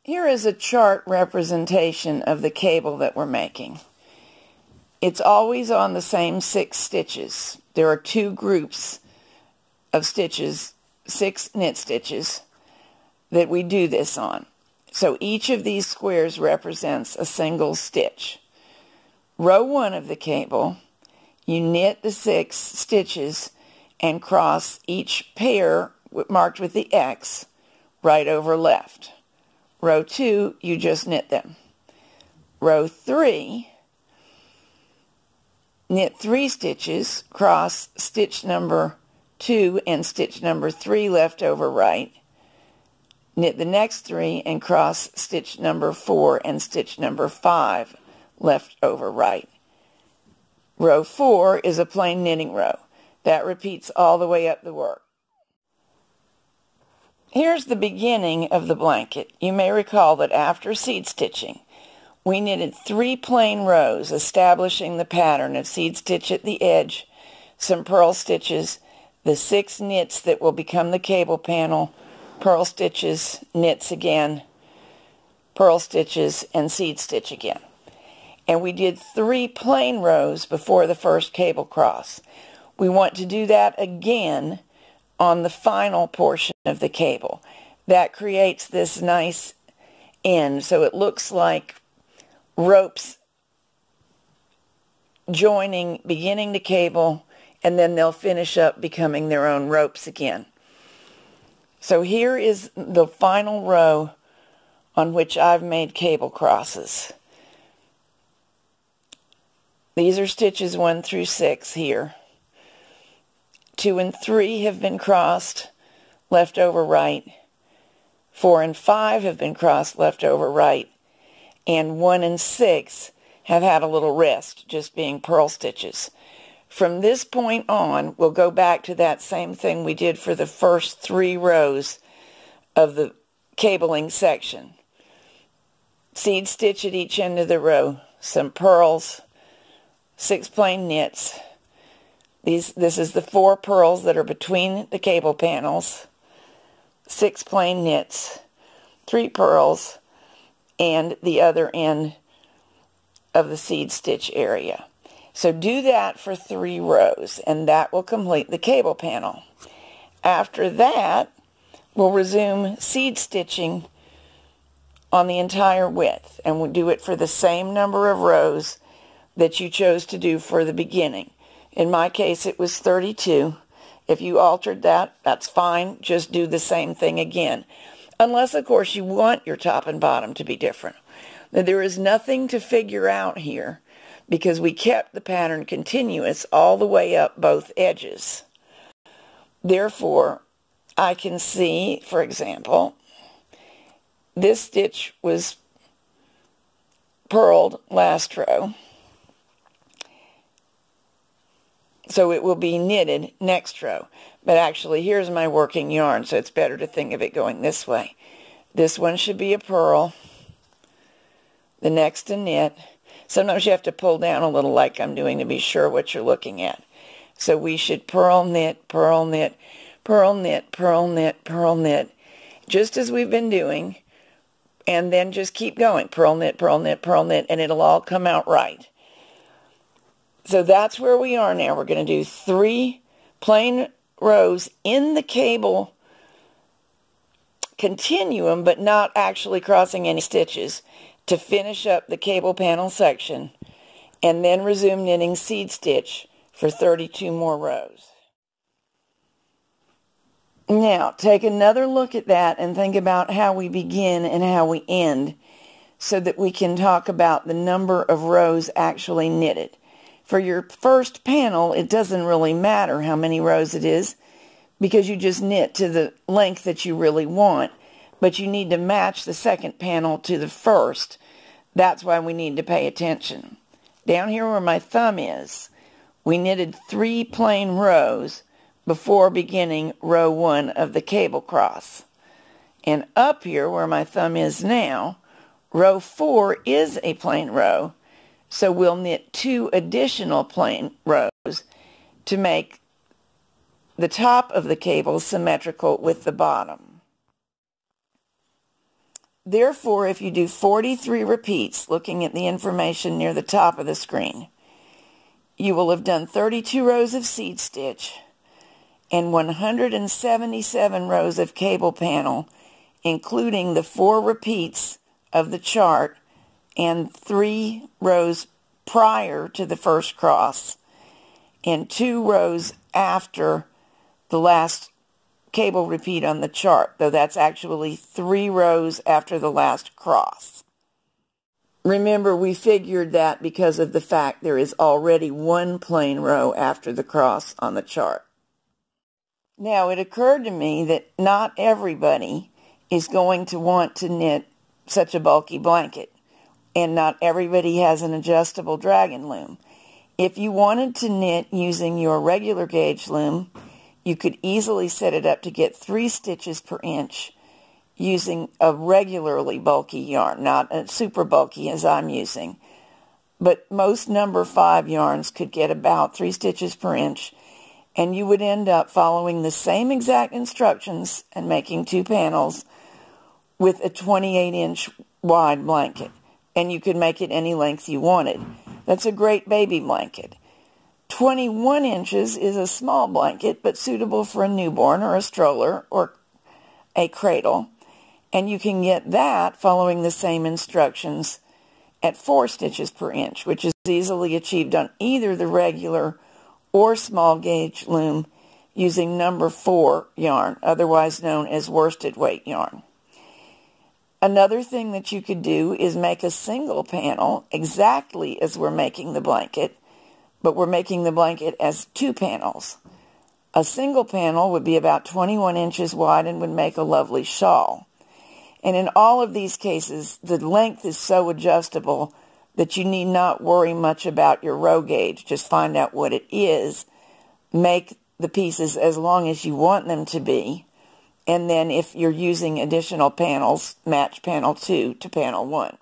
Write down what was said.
Here is a chart representation of the cable that we're making. It's always on the same 6 stitches. There are 2 groups of stitches, 6 knit stitches, that we do this on. So each of these squares represents a single stitch. Row 1 of the cable, you knit the 6 stitches and cross each pair marked with the X right over left. Row 2, you just knit them. Row 3, knit 3 stitches, cross stitch number 2 and stitch number 3 left over right. Knit the next 3 and cross stitch number 4 and stitch number 5 left over right. Row 4 is a plain knitting row. That repeats all the way up the work. Here's the beginning of the blanket. You may recall that after seed stitching, we knitted 3 plain rows, establishing the pattern of seed stitch at the edge, some purl stitches, the 6 knits that will become the cable panel, purl stitches, knits again, purl stitches, and seed stitch again. And we did 3 plain rows before the first cable cross. We want to do that again on the final portion of the cable. That creates this nice end, so it looks like ropes joining, beginning the cable, and then they'll finish up becoming their own ropes again. So here is the final row on which I've made cable crosses. These are stitches 1 through 6 here. 2 and 3 have been crossed left over right. 4 and 5 have been crossed left over right. And 1 and 6 have had a little rest, just being purl stitches. From this point on, we'll go back to that same thing we did for the first 3 rows of the cabling section. Seed stitch at each end of the row, some purls, 6 plain knits. This is the 4 purls that are between the cable panels, 6 plain knits, 3 purls, and the other end of the seed stitch area. So do that for 3 rows, and that will complete the cable panel. After that, we'll resume seed stitching on the entire width, and we'll do it for the same number of rows that you chose to do for the beginning. In my case, it was 32. If you altered that, that's fine. Just do the same thing again. Unless, of course, you want your top and bottom to be different. There is nothing to figure out here because we kept the pattern continuous all the way up both edges. Therefore, I can see, for example, this stitch was purled last row. So it will be knitted next row. But actually, here's my working yarn, so it's better to think of it going this way. This one should be a purl. The next a knit. Sometimes you have to pull down a little like I'm doing to be sure what you're looking at. So we should purl, knit, purl, knit, purl, knit, purl, knit, purl, knit, just as we've been doing. And then just keep going. Purl, knit, purl, knit, purl, knit, and it'll all come out right. So that's where we are now. We're going to do 3 plain rows in the cable continuum, but not actually crossing any stitches, to finish up the cable panel section, and then resume knitting seed stitch for 32 more rows. Now, take another look at that and think about how we begin and how we end, so that we can talk about the number of rows actually knitted. For your first panel, it doesn't really matter how many rows it is, because you just knit to the length that you really want, but you need to match the second panel to the first. That's why we need to pay attention. Down here where my thumb is, we knitted 3 plain rows before beginning row 1 of the cable cross. And up here where my thumb is now, row 4 is a plain row, so we'll knit 2 additional plain rows to make the top of the cable symmetrical with the bottom. Therefore, if you do 43 repeats, looking at the information near the top of the screen, you will have done 32 rows of seed stitch and 177 rows of cable panel, including the 4 repeats of the chart and 3 rows prior to the first cross and 2 rows after the last cable repeat on the chart, though that's actually 3 rows after the last cross. Remember, we figured that because of the fact there is already 1 plain row after the cross on the chart. Now, it occurred to me that not everybody is going to want to knit such a bulky blanket, and not everybody has an adjustable dragon loom. If you wanted to knit using your regular gauge loom, you could easily set it up to get 3 stitches per inch using a regularly bulky yarn, not a super bulky as I'm using. But most number 5 yarns could get about 3 stitches per inch, and you would end up following the same exact instructions and making 2 panels with a 28-inch wide blanket. And you could make it any length you wanted. That's a great baby blanket. 21 inches is a small blanket, but suitable for a newborn or a stroller or a cradle. And you can get that following the same instructions at 4 stitches per inch, which is easily achieved on either the regular or small gauge loom using number 4 yarn, otherwise known as worsted weight yarn. Another thing that you could do is make a single panel exactly as we're making the blanket, but we're making the blanket as 2 panels. A single panel would be about 21 inches wide and would make a lovely shawl. And in all of these cases, the length is so adjustable that you need not worry much about your row gauge. Just find out what it is, make the pieces as long as you want them to be, and then if you're using additional panels, match panel 2 to panel 1.